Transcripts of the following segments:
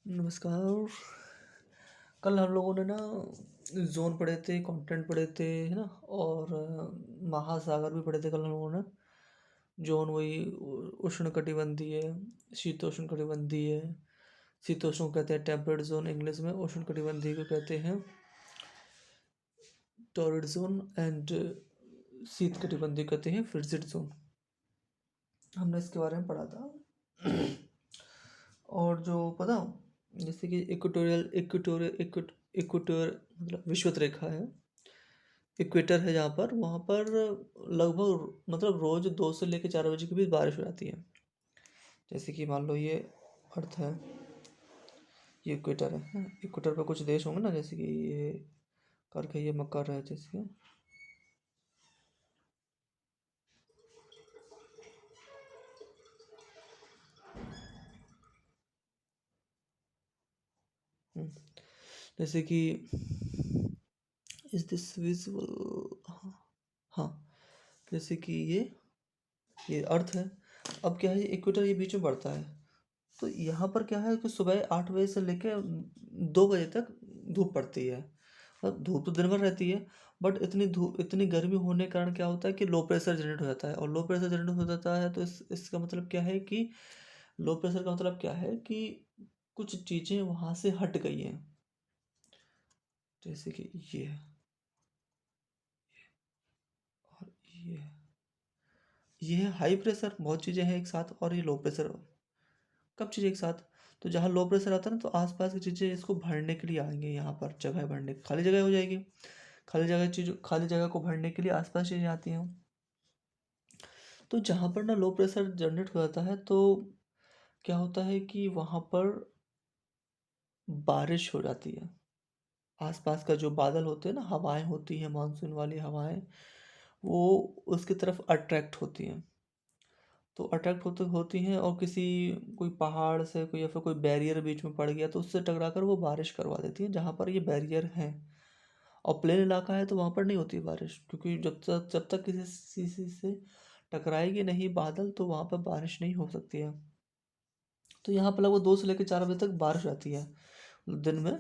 नमस्कार। कल हम लोगों ने ना ज़ोन पढ़े थे, कॉन्टिनेंट पढ़े थे, है ना? और महासागर भी पढ़े थे कल हम लोगों ने। ज़ोन वही उष्णकटिबंधीय, शीतोष्णकटिबंधीय। शीतोष्ण को कहते हैं टेम्परेट ज़ोन इंग्लिश में, उष्णकटिबंधीय को कहते हैं टॉर्रिड ज़ोन एंड शीत कटिबंधीय कहते हैं फ्रिजिड ज़ोन। हमने इसके बारे में पढ़ा था। और जो पता जैसे कि इक्वेटोरियल मतलब विषुवत रेखा है, इक्वेटर है जहाँ पर, वहाँ पर लगभग मतलब रोज 2 से लेकर 4 बजे के बीच बारिश हो जाती है। जैसे कि मान लो ये अर्थ है, ये इक्वेटर है। इक्वेटर पर कुछ देश होंगे ना, जैसे कि ये करके ये मकर है, जैसे हम्म, जैसे कि इज दिस विजिबल, हाँ, जैसे कि ये अर्थ है। अब क्या है, इक्वेटर ये बीच में बढ़ता है, तो यहाँ पर क्या है कि सुबह 8 बजे से लेकर 2 बजे तक धूप पड़ती है। और धूप तो दिन भर रहती है, बट इतनी गर्मी होने के कारण क्या होता है कि लो प्रेशर जनरेट हो जाता है। और लो प्रेशर जनरेट हो जाता है तो इसका मतलब क्या है कि लो प्रेशर का मतलब क्या है कि कुछ चीज़ें वहाँ से हट गई हैं। जैसे कि ये और ये है हाई प्रेशर, बहुत चीज़ें हैं एक साथ, और ये लो प्रेशर, कब चीज़ें एक साथ। तो जहाँ लो प्रेशर आता है ना, तो आसपास की चीज़ें इसको भरने के लिए आएंगे, यहाँ पर जगह भरने, खाली जगह हो जाएगी। खाली जगह को भरने के लिए आसपास चीज़ें आती हैं। तो जहाँ पर ना लो प्रेशर जनरेट हो जाता है, तो क्या होता है कि वहाँ पर बारिश हो जाती है। आसपास का जो बादल होते हैं ना, हवाएं होती हैं, मानसून वाली हवाएं, वो उसकी तरफ अट्रैक्ट होती हैं। तो अट्रैक्ट होती हैं, और कोई पहाड़ से कोई या फिर कोई बैरियर बीच में पड़ गया तो उससे टकरा कर वो बारिश करवा देती है जहाँ पर ये बैरियर है। और प्लेन इलाका है तो वहाँ पर नहीं होती बारिश, क्योंकि जब तक किसी चीज़ से टकराएगी नहीं बादल, तो वहाँ पर बारिश नहीं हो सकती है। तो यहाँ पर लगभग 2 से लेकर 4 बजे तक बारिश आती है दिन में,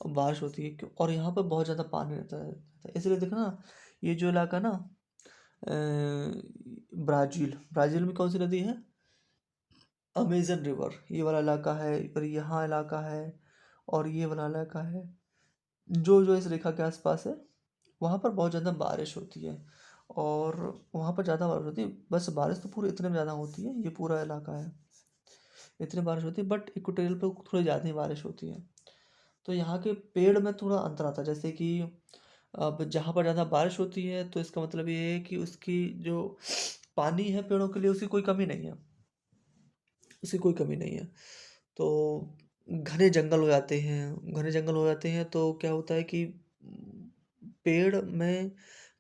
और बारिश होती है और यहाँ पर बहुत ज़्यादा पानी रहता है। इसलिए देखो ना, ये जो इलाका ना, ब्राज़ील ब्राज़ील में कौन सी नदी है? अमेजन रिवर, ये वाला इलाका है, और यहाँ इलाका है, और ये वाला इलाका है, जो जो इस रेखा के आसपास है, वहाँ पर बहुत ज़्यादा बारिश होती है। और वहाँ पर ज़्यादा बारिश होती है, बस बारिश तो पूरे इतने में ज़्यादा होती है, ये पूरा इलाका है, इतनी बारिश होती है, बट इक्वेटोरियल पे थोड़ी ज़्यादा ही बारिश होती है। तो यहाँ के पेड़ में थोड़ा अंतर आता है, जैसे कि अब जहाँ पर ज़्यादा बारिश होती है तो इसका मतलब ये है कि उसकी जो पानी है पेड़ों के लिए, उसकी कोई कमी नहीं है, उसकी कोई कमी नहीं है। तो घने जंगल हो जाते हैं तो क्या होता है कि पेड़ में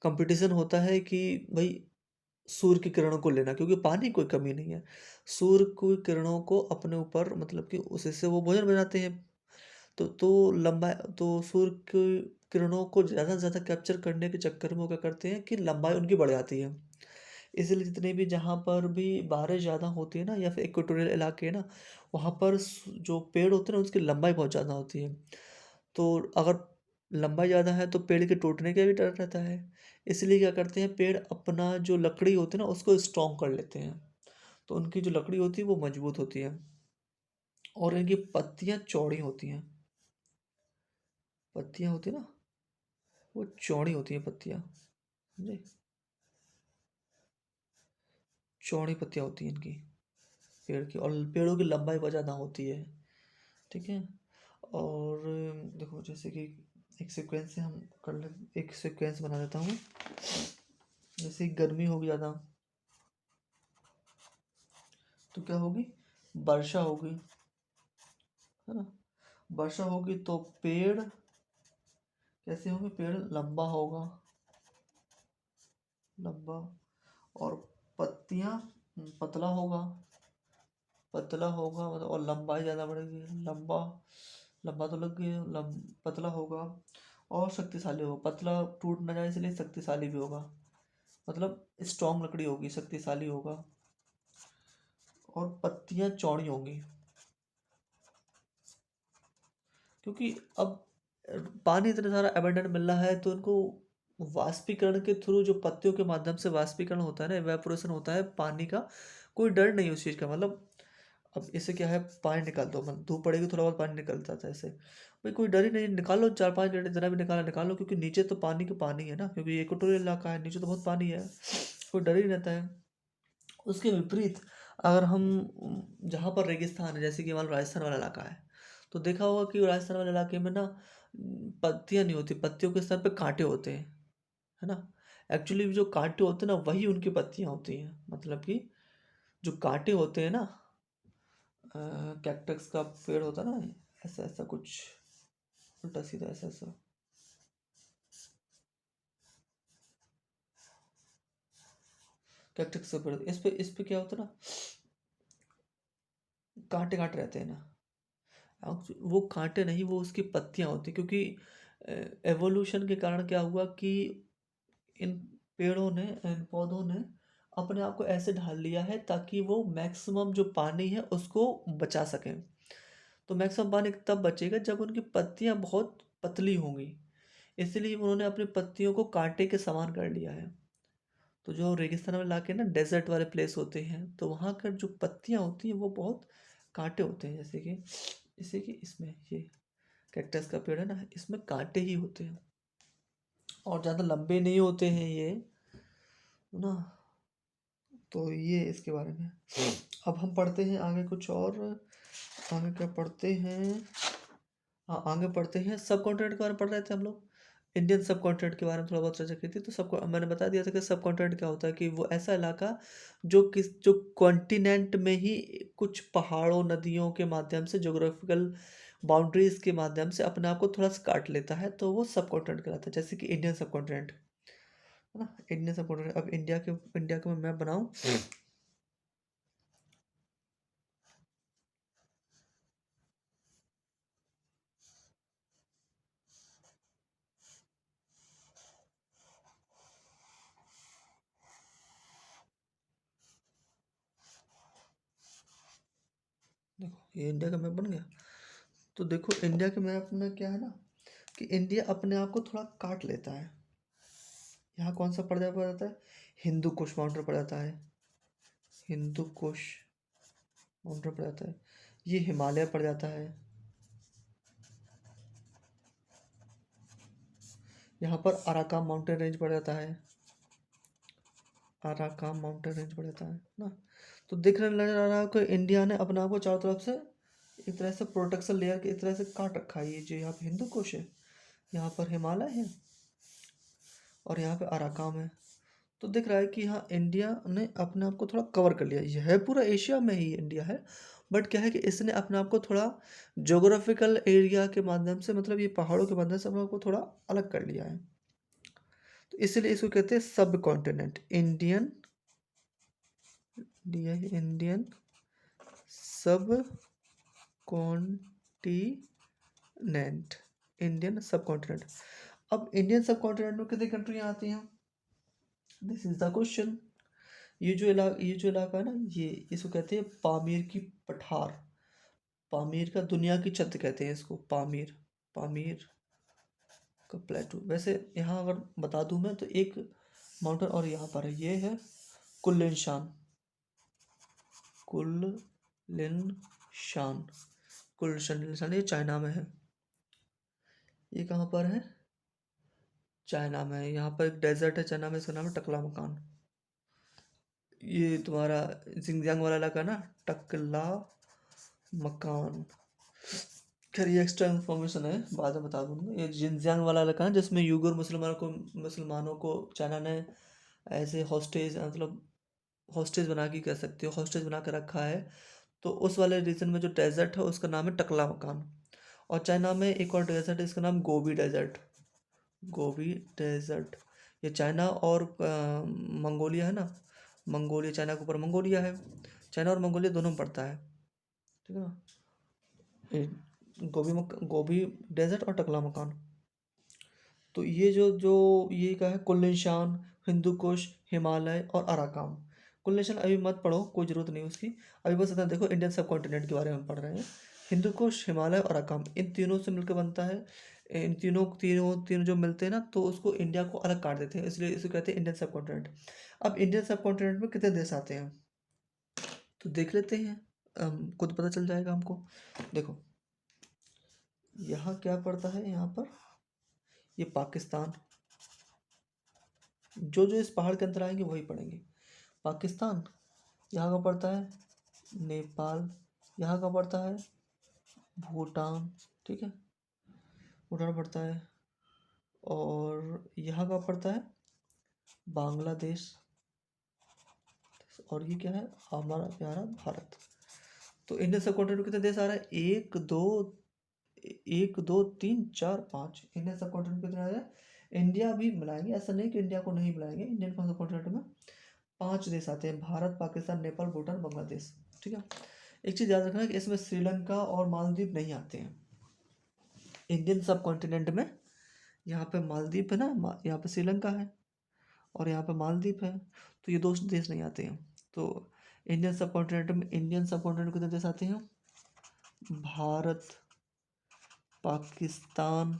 कंपटीशन होता है कि भाई सूर्य की किरणों को लेना, क्योंकि पानी की कोई कमी नहीं है। सूर्य की किरणों को अपने ऊपर मतलब कि उसी से वो भोजन बनाते हैं। तो सूर्य की किरणों को ज़्यादा से ज़्यादा कैप्चर करने के चक्कर में वो क्या करते हैं कि लंबाई उनकी बढ़ जाती है। इसलिए जितने भी जहाँ पर भी बारिश ज़्यादा होती है ना, या फिर इक्वेटोरियल इलाके है ना, वहाँ पर जो पेड़ होते हैं ना, उसकी लंबाई बहुत ज़्यादा होती है। तो अगर लंबाई ज़्यादा है तो पेड़ के टूटने का भी डर रहता है। इसलिए क्या करते हैं, पेड़ अपना जो लकड़ी होती है ना, उसको स्ट्रॉन्ग कर लेते हैं। तो उनकी जो लकड़ी होती है वो मजबूत होती है, और इनकी पत्तियाँ चौड़ी होती हैं। पत्तियाँ होती है ना, वो चौड़ी होती हैं पत्तियाँ, समझे? चौड़ी पत्तियाँ होती हैं इनकी, पेड़ की, और पेड़ों की लंबाई बहुत ज़्यादा होती है। ठीक है। और देखो, जैसे कि एक सीक्वेंस से हम कर ले, एक सीक्वेंस बना देता हूँ। जैसे गर्मी होगी ज़्यादा, तो क्या होगी, वर्षा होगी, है ना? वर्षा होगी तो पेड़ कैसे होंगे, पेड़ लंबा होगा, लंबा, और पत्तियाँ पतला होगा, पतला होगा मतलब, और लंबाई ज़्यादा बढ़ेगी, लंबा, लंबा तो लग गया, पतला होगा और शक्तिशाली होगा। पतला टूट ना जाए इसलिए शक्तिशाली भी होगा, मतलब स्ट्रॉन्ग लकड़ी होगी, शक्तिशाली होगा, और पत्तियाँ चौड़ी होंगी। क्योंकि अब पानी इतना सारा अबंडेंट मिल रहा है तो उनको वाष्पीकरण के थ्रू, जो पत्तियों के माध्यम से वाष्पीकरण होता है ना, इवेपोरेशन होता है पानी का, कोई डर नहीं उस चीज़ का। मतलब अब इससे क्या है, पानी निकाल दो, मतलब धूप पड़ेगी थोड़ा बहुत पानी निकल जाता है ऐसे, भाई कोई डर ही नहीं, निकालो 4-5 लीटर जितना भी निकाला निकालो, क्योंकि नीचे तो पानी के पानी है ना, क्योंकि ये इक्वेटोरियल इलाका है, नीचे तो बहुत पानी है, कोई डर ही नहीं रहता है। उसके विपरीत अगर हम जहाँ पर रेगिस्तान है, जैसे कि मान लो राजस्थान वाला इलाका है, तो देखा होगा कि राजस्थान वाले इलाके में ना पत्तियाँ नहीं होती, पत्तियों के स्तर पे कांटे होते हैं, है ना। एक्चुअली जो कांटे होते हैं ना, वही उनकी पत्तियाँ होती हैं, मतलब कि जो कांटे होते हैं ना, कैक्टस का पेड़ होता है ना, ऐसा ऐसा कुछ उल्टा सीधा ऐसा ऐसा, कैक्टस का पेड़, इस पे क्या होता है ना, कांटे कांटे रहते हैं ना। अब वो कांटे नहीं, वो उसकी पत्तियां होती हैं, क्योंकि एवोल्यूशन के कारण क्या हुआ कि इन पेड़ों ने, इन पौधों ने अपने आप को ऐसे ढाल लिया है ताकि वो मैक्सिमम जो पानी है उसको बचा सकें। तो मैक्सिमम पानी तब बचेगा जब उनकी पत्तियां बहुत पतली होंगी, इसलिए उन्होंने अपनी पत्तियों को कांटे के समान कर लिया है। तो जो रेगिस्तान वाले इलाके ना, डेजर्ट वाले प्लेस होते हैं, तो वहाँ कर जो पत्तियाँ होती हैं वो बहुत कांटे होते हैं, जैसे कि इसमें ये कैक्टस का पेड़ है ना, इसमें कांटे ही होते हैं और ज़्यादा लंबे नहीं होते हैं ये, ना। तो ये इसके बारे में। अब हम पढ़ते हैं आगे कुछ और, आगे क्या पढ़ते हैं, हाँ आगे पढ़ते हैं, सब कॉन्टिनेंट के बारे में पढ़ रहे थे हम लोग। इंडियन सब कॉन्टिनेंट के बारे में थोड़ा बहुत चर्चा की थी, तो सब मैंने बता दिया था कि सब कॉन्टिनेंट क्या होता है, कि वो ऐसा इलाका जो कॉन्टिनेंट में ही कुछ पहाड़ों नदियों के माध्यम से, जोग्राफिकल बाउंड्रीज के माध्यम से अपने आप को थोड़ा सा काट लेता है, तो वो सब कॉन्टिनेंट कहलाता है। जैसे कि इंडियन सब कॉन्टिनेंट है ना, इंडियन सब कॉन्टिनेंट। अब इंडिया का मैं मैप बनाऊं, देखो ये इंडिया का मैप बन गया। तो देखो इंडिया के मैप में क्या है ना, कि इंडिया अपने आप को थोड़ा काट लेता है। यहाँ कौन सा पड़ जाता है, हिंदू कुश माउंटेन पड़ जाता है, हिंदू कुश माउंटेन पड़ जाता है, ये हिमालय पड़ जाता है, यहाँ पर अराकाम माउंटेन रेंज पड़ जाता है, अराकाम माउंटेन रेंज पड़ जाता है ना। तो दिख रहा नजर आ रहा है कि इंडिया ने अपने आप को चारों तरफ से एक तरह से प्रोटेक्शन लेयर की एक तरह से काट रखा है। ये जो यहाँ पे हिंदू कुश है, यहाँ पर हिमालय है, और यहाँ पे अराकाम है। तो दिख रहा है कि हाँ इंडिया ने अपने आप को थोड़ा कवर कर लिया, यह है पूरा एशिया में ही इंडिया है, बट क्या है कि इसने अपने आप को थोड़ा जोग्राफिकल एरिया के माध्यम से, मतलब ये पहाड़ों के माध्यम से अपने आप को थोड़ा अलग कर लिया है। तो इसलिए इसको कहते हैं सब कॉन्टिनेंट, इंडियन सब कॉन्टिनेंट, इंडियन सब कॉन्टिनेंट। अब इंडियन सब कॉन्टिनेंट में कितनी कंट्रियाँ आती हैं, दिस इज द क्वेश्चन। ये जो इलाका है ना, ये इसको कहते हैं पामीर की पठार, पामीर का दुनिया की छत कहते हैं इसको, पामीर, पामीर का प्लेटू। वैसे यहाँ अगर बता दूं मैं, तो एक माउंटेन और यहाँ पर है, ये है कुल्लिनशान, कुल्लिनशान, कुल्लिनशान, ये चाइना में है। ये कहाँ पर है, चाइना में है। यहाँ पर एक डेजर्ट है चाइना में, इसका नाम है टकला मकान। ये तुम्हारा जिंगजियांग वाला इलाका ना, टकला मकान। खैर ये एक्स्ट्रा इन्फॉर्मेशन है, बाद में बता दूंगा। ये जिनजियांग वाला इलाका है जिसमें यूगर मुसलमानों को चाइना ने ऐसे हॉस्टेज, मतलब हॉस्टेज बना के, कह सकते हो हॉस्टेज बना के रखा है। तो उस वाले रीजन में जो डेजर्ट है उसका नाम है टकला मकान। और चाइना में एक और डेजर्ट है, इसका नाम गोबी डेजर्ट, गोबी डेजर्ट। ये चाइना और मंगोलिया है ना, मंगोलिया, चाइना के ऊपर मंगोलिया है, चाइना और मंगोलिया दोनों में पड़ता है, ठीक है ना। गोबी डेजर्ट और टकला मकान। तो ये जो ये क्या है, कुल्लिनशान, हिंदू कुश, हिमालय और अराकाम। कुल्लिनशान अभी मत पढ़ो, कोई ज़रूरत नहीं उसकी, अभी बस इतना देखो इंडियन सब कॉन्टिनेंट के बारे में पढ़ रहे हैं। हिंदू कुश, हिमालय और अकम, इन तीनों से मिलकर बनता है। इन तीनों तीनों तीनों जो मिलते हैं ना, तो उसको इंडिया को अलग काट देते हैं, इसलिए इसे कहते हैं इंडियन सब कॉन्टिनेंट। अब इंडियन सब कॉन्टिनेंट में कितने देश आते हैं तो देख लेते हैं, खुद पता चल जाएगा हमको। देखो यहाँ क्या पड़ता है, यहाँ पर ये पाकिस्तान, जो जो इस पहाड़ के अंदर आएंगे वही पड़ेंगे। पाकिस्तान यहाँ का पड़ता है, नेपाल यहाँ का पड़ता है, भूटान, ठीक है, भूटान पड़ता है, और यहाँ का पड़ता है बांग्लादेश, और ये क्या है, हमारा प्यारा भारत। तो इंडियन सब कॉन्टिनेंट कितने देश आ रहे हैं, एक दो तीन चार पाँच, इंडियन सब कॉन्टिनेंट कितने आ रहे हैं। इंडिया भी मिलाएंगे, ऐसा नहीं कि इंडिया को नहीं मिलाएंगे, इंडियन सब कॉन्टिनेंट में 5 देश आते हैं, भारत, पाकिस्तान, नेपाल, भूटान, बांग्लादेश, ठीक है। एक चीज़ याद रखना कि इसमें श्रीलंका और मालदीव नहीं आते हैं इंडियन सब कॉन्टिनेंट में। यहाँ पे मालदीव है ना, यहाँ पे श्रीलंका है, और यहाँ पे मालदीव है, तो ये दो देश नहीं आते हैं। तो इंडियन सब कॉन्टिनेंट में, इंडियन सब कॉन्टिनेंट कितने देश आते हैं, भारत, पाकिस्तान,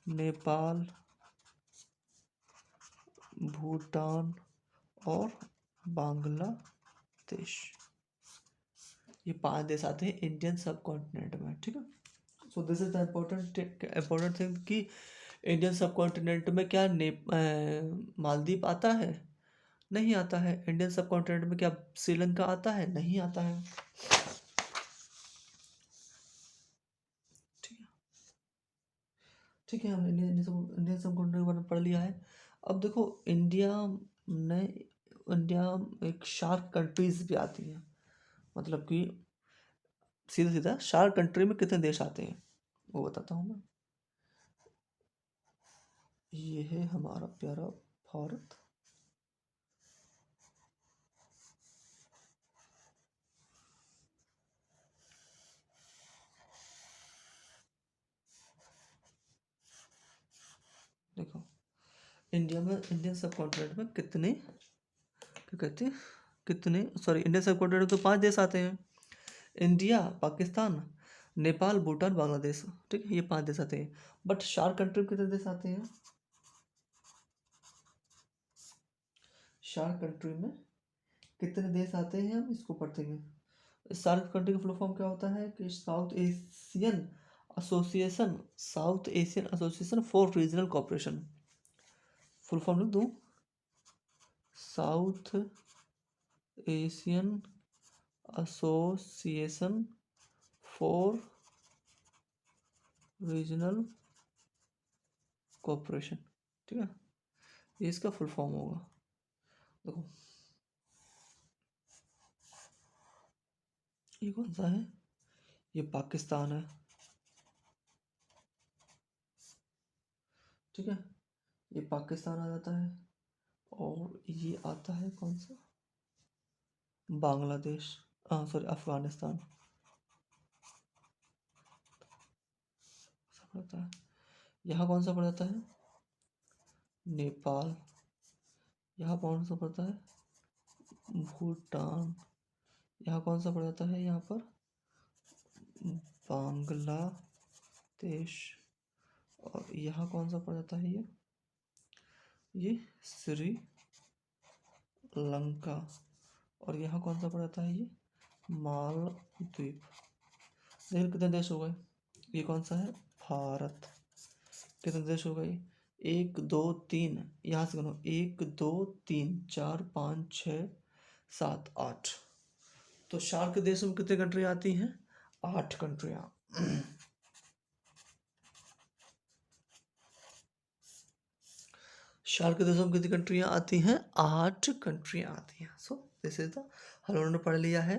नेपाल, भूटान और बांग्लादेश, ये 5 देश आते हैं इंडियन सब कॉन्टिनेंट में, ठीक है। So this is the important thing कि इंडियन सब कॉन्टिनेंट में क्या मालदीव आता है, नहीं आता है। इंडियन सब कॉन्टिनेंट में क्या श्रीलंका आता है, नहीं आता है, ठीक है। ठीक है, हमने इंडियन सब कॉन्टिनेंट के बारे में पढ़ लिया है। अब देखो ने इंडिया एक शार्क कंट्रीज भी आती हैं, मतलब कि सीधा सीधा शार्क कंट्री में कितने देश आते हैं वो बताता हूँ मैं। ये है हमारा प्यारा भारत, देखो इंडिया में, इंडियन सब कॉन्टिनेंट में कितने, क्या कहते हैं, कितने, सॉरी, इंडियन सब कॉन्टिनेंट में तो 5 देश आते हैं, इंडिया, पाकिस्तान, नेपाल, भूटान, बांग्लादेश, ठीक है, ये 5 देश आते हैं। बट शार्क कंट्री में कितने देश आते हैं, शार्क कंट्री में कितने देश आते हैं, हम इसको पढ़ते हैं। शार्क कंट्री का फुल फॉर्म क्या होता है कि south Asian association for regional cooperation. Full form लिख दूँ, south Asian association for regional cooperation, ठीक है, ये इसका फुल फॉर्म होगा। देखो ये कौन सा है, ये पाकिस्तान है, ठीक है, ये पाकिस्तान आ जाता है, और ये आता है कौन सा, बांग्लादेश, सॉरी अफगानिस्तान सब पड़ता है। यहाँ कौन सा पड़ जाता है, नेपाल, यहाँ कौन सा पड़ता है, भूटान, यहाँ कौन सा पड़ जाता है, यहाँ पर बांग्लादेश, और यहाँ कौन सा पड़ जाता है, ये श्रीलंका, और यहाँ कौन सा पड़ जाता है, ये मालदीव। देखिए कितने देश हो गए, ये कौन सा है, भारत, कितने देश हो गए, 1 2 3, यहाँ से गिनो, 1 2 3 4 5 6 7 8, तो शार्क देशों में कितनी कंट्री आती हैं, 8 कंट्रियाँ। शार्क देशों में कितनी कंट्रियाँ आती हैं, 8 कंट्रियाँ आती हैं। सो दिस इज द, हम लोगों ने पढ़ लिया है,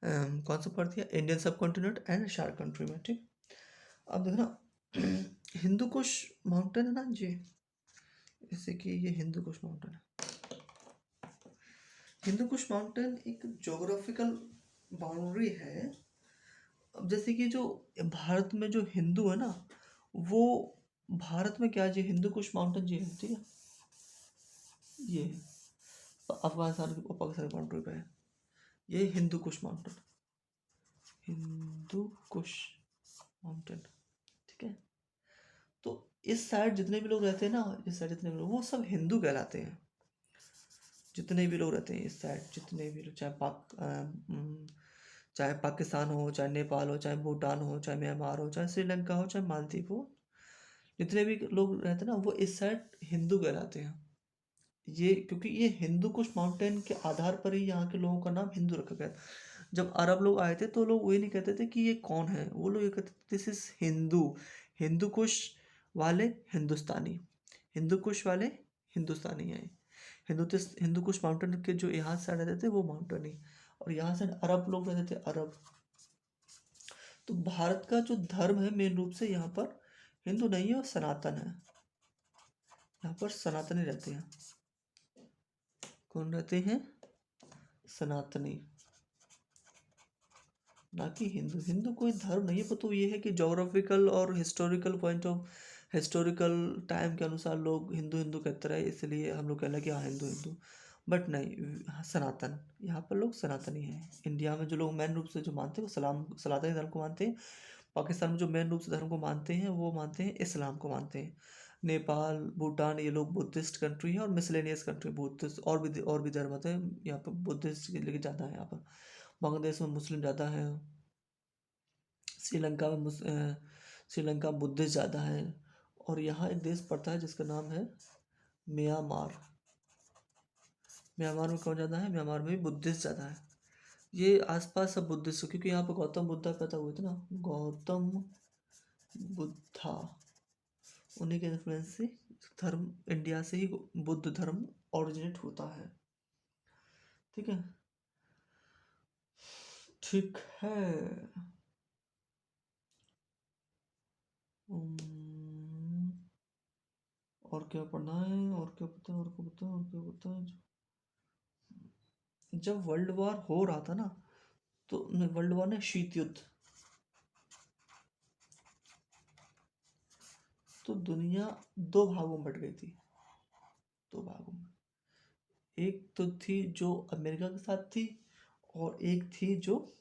कौन सा पढ़ दिया, इंडियन सब कॉन्टिनेंट एंड शार्क कंट्री में, ठीक। अब देखना हिंदू कुश माउंटेन है ना जी, जैसे कि ये हिंदू कुश माउंटेन है। हिंदू कुश माउंटेन एक जोग्राफिकल बाउंड्री है। अब जैसे कि जो भारत में जो हिंदू है ना, वो भारत में क्या जी, हिंदू कुश माउंटेन जी है, ठीक है, ये अफगानिस्तान और पाकिस्तान की बाउंड्री पे है, ये हिंदू कुश माउंटेन, हिंदू कुश माउंटेन, ठीक है। तो इस साइड जितने भी लोग रहते हैं ना, इस साइड जितने भी लोग, वो सब हिंदू कहलाते हैं। जितने भी लोग रहते हैं इस साइड, जितने भी लोग, चाहे पाकिस्तान हो, चाहे नेपाल हो, चाहे भूटान हो, चाहे म्यांमार हो, चाहे श्रीलंका हो, चाहे मालदीव हो, जितने भी लोग रहते हैं ना, वो इस साइड हिंदू कहलाते हैं। ये क्योंकि ये हिंदू कुश माउंटेन के आधार पर ही यहाँ के लोगों का नाम हिंदू रखा गया। जब अरब लोग आए थे तो लोग वही नहीं कहते थे कि ये कौन है, वो लोग ये कहते थे दिस इज हिंदू। हिंदू कुश वाले हिंदुस्तानी, हिंदू कुश वाले हिंदुस्तानी हैं। हिंदू कुश माउंटेन के जो यहाँ से रहते थे वो माउंटेनी, और यहाँ से अरब लोग रहते थे अरब। तो भारत का जो धर्म है मेन रूप से यहाँ पर हिंदू नहीं है और सनातन है। यहाँ पर सनातनी रहते हैं। कौन रहते हैं? सनातनी, ना कि हिंदू। हिंदू कोई धर्म नहीं है, पर तो ये है कि जोग्राफिकल और हिस्टोरिकल टाइम के अनुसार लोग हिंदू हिंदू कहते रहे, इसलिए हम लोग कहना कि हाँ हिंदू हिंदू। बट नहीं, सनातन, यहाँ पर लोग सनातनी हैं। इंडिया में जो लोग मेन रूप से जो मानते हैं वो सनातनी धर्म को मानते हैं। पाकिस्तान में जो मेन रूप से धर्म को मानते हैं वो मानते हैं इस्लाम को मानते हैं। नेपाल, भूटान, ये लोग बुद्धिस्ट कंट्री है, और मिसलेनियस कंट्री बुद्धिस्ट, और भी धर्म होते हैं यहाँ पर, बुद्धिस्ट लेकिन ज़्यादा है यहाँ पर। बांग्लादेश में मुस्लिम ज़्यादा है। श्रीलंका में श्रीलंका में बुद्धिस्ट ज़्यादा है। और यहाँ एक देश पड़ता है जिसका नाम है म्यांमार। म्यांमार में कौन ज़्यादा है? म्यांमार में भी बुद्धिस्ट ज़्यादा है। ये आसपास सब बुद्धिस्ट, क्योंकि यहाँ पर गौतम बुद्धा पैदा हुए थे ना, गौतम बुद्धा, उन्हीं के इन्फ्लुएंस से धर्म, इंडिया से ही बुद्ध धर्म ओरिजिनेट होता है। ठीक है, ठीक है। और क्या पढ़ना है, और क्या पता है, और क्या पता है, और क्या पता है। जब वर्ल्ड वॉर हो रहा था ना, तो वर्ल्ड वॉर ने शीत युद्ध, तो दुनिया दो भागों में बट गई थी। दो भागों में, एक तो थी जो अमेरिका के साथ थी, और एक थी जो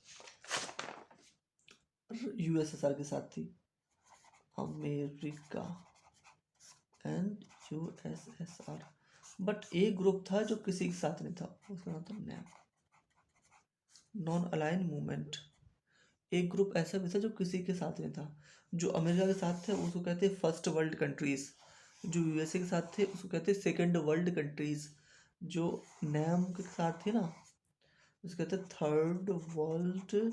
यूएसएसआर के साथ थी। America and USSR. बट एक ग्रुप था जो किसी के साथ नहीं था, उसका नाम था नैम, नॉन अलाइन मूवमेंट। एक ग्रुप ऐसा भी था जो किसी के साथ नहीं था। जो अमेरिका के साथ थे उसको कहते हैं फर्स्ट वर्ल्ड कंट्रीज, जो यूएसए के साथ थे उसको कहते हैं सेकंड वर्ल्ड कंट्रीज, जो नैम के साथ थे ना उसको कहते हैं थर्ड वर्ल्ड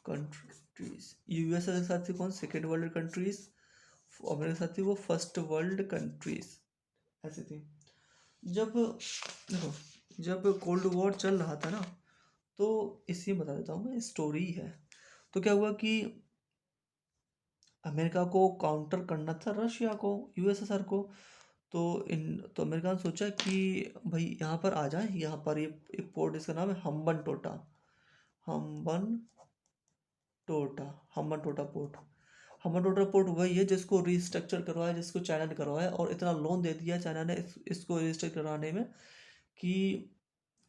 कंट्रीज। यूएसए के साथ थी कौन? Second world countries. अमेरिका के साथ थी वो फर्स्ट वर्ल्ड कंट्रीज, ऐसी थी। जब देखो, जब कोल्ड वॉर चल रहा था ना, तो इसी बता देता हूँ मैं, स्टोरी है। तो क्या हुआ कि अमेरिका को काउंटर करना था रशिया को, यूएसएसआर को। तो अमेरिका ने सोचा कि भाई यहाँ पर आ जाए, यहाँ पर ये एक पोर्ट, इसका नाम है हम्बन टोटा। हम्बन टोटा, हम्बन टोटा पोर्ट। हम्बन टोटा पोर्ट वही है जिसको रिस्ट्रक्चर करवाया, जिसको चाइना ने करवाया, और इतना लोन दे दिया चाइना ने इसको रिस्ट्रक्चर करवाने में कि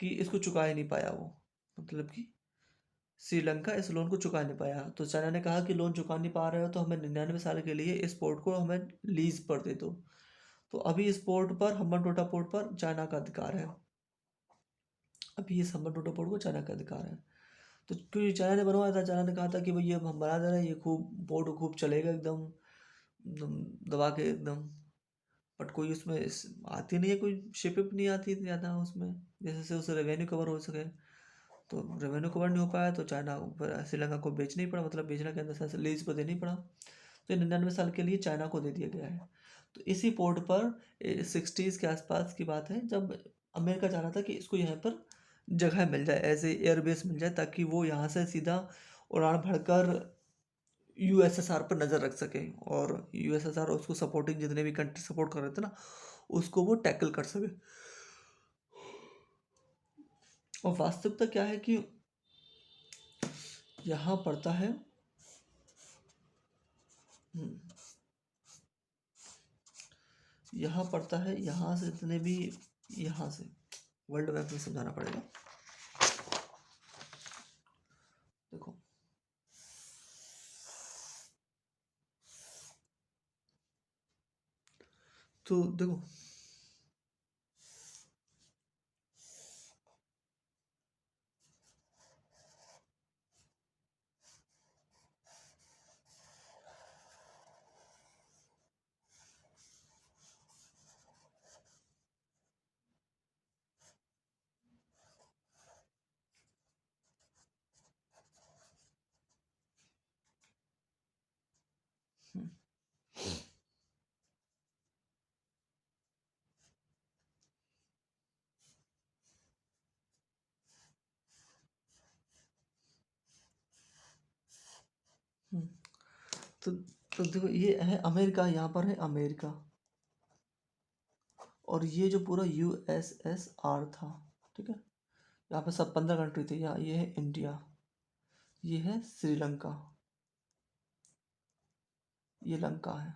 इसको चुका ही नहीं पाया वो। मतलब कि श्रीलंका इस लोन को चुका नहीं पाया, तो चाइना ने कहा कि लोन चुका नहीं पा रहे हो तो हमें 99 साल के लिए इस पोर्ट को हमें लीज पर दे दो। तो अभी इस पोर्ट पर, हम्बन टोटा पोर्ट पर चाइना का अधिकार है। अभी इस हम्बन टोटा पोर्ट को चाइना का अधिकार है। तो क्योंकि चाइना ने बनवाया था, चाइना ने कहा था कि भाई ये हम बना दे रहे हैं, ये खूब पोर्ट खूब चलेगा एकदम, दबा के एकदम। बट कोई उसमें आती नहीं है, कोई शिप नहीं आती इतनी ज़्यादा उसमें, जैसे से उसे रेवेन्यू कवर हो सके। तो रेवेन्यू कवर नहीं हो पाया, तो चाइना श्रीलंका को बेचना ही पड़ा, मतलब बेचना के अंदर से लीज पर देनी पड़ा। तो 99 साल के लिए चाइना को दे दिया गया है। तो इसी पोर्ट पर 60s के आसपास की बात है, जब अमेरिका चाह रहा था कि इसको यहाँ पर जगह मिल जाए, एज ए एयरबेस मिल जाए, ताकि वो यहाँ से सीधा उड़ान भरकर यूएसएसआर पर नज़र रख सके, और यूएसएसआर उसको सपोर्टिंग जितने भी कंट्री सपोर्ट कर रहे थे ना, उसको वो टैकल कर सके। और वास्तविकता क्या है कि यहाँ पड़ता है, यहाँ पड़ता है, यहाँ से जितने भी, यहाँ से वर्ल्ड मैप में समझाना पड़ेगा। देखो तो देखो। हम्म, हम्म। तो तो देखो, ये है अमेरिका, यहाँ पर है अमेरिका। और ये जो पूरा USSR था, ठीक है, यहाँ पे सब 15 कंट्री थे। यहाँ ये है इंडिया, ये है श्रीलंका, ये लंका है,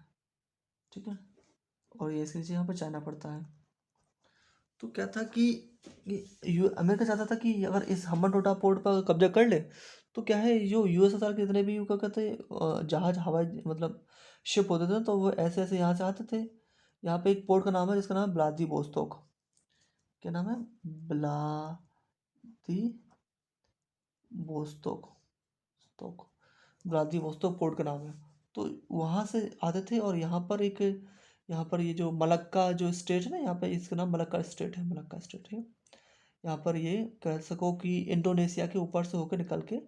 ठीक है। और ये इसके नीचे यहाँ पर चाइना पड़ता है। तो क्या था कि अमेरिका चाहता था कि अगर इस हम्बन टोटा पोर्ट पर कब्जा कर ले, तो क्या है, जो USSR के जितने भी क्या कहते हैं, जहाज, हवाई मतलब शिप होते थे, तो वो ऐसे ऐसे यहाँ से आते थे। यहाँ पे एक पोर्ट का नाम है जिसका नाम है व्लादिवोस्तोक। क्या नाम है? व्लादिवोस्तोक, व्लादिवोस्तोक, व्लादिवोस्तोक पोर्ट का नाम है। तो वहाँ से आते थे। और यहाँ पर ये जो मलक्का जो स्टेट है ना, यहाँ पे इसका नाम मलक्का स्टेट है, मलक्का स्टेट है। यहाँ पर ये कह सको कि इंडोनेशिया के ऊपर से होकर निकल के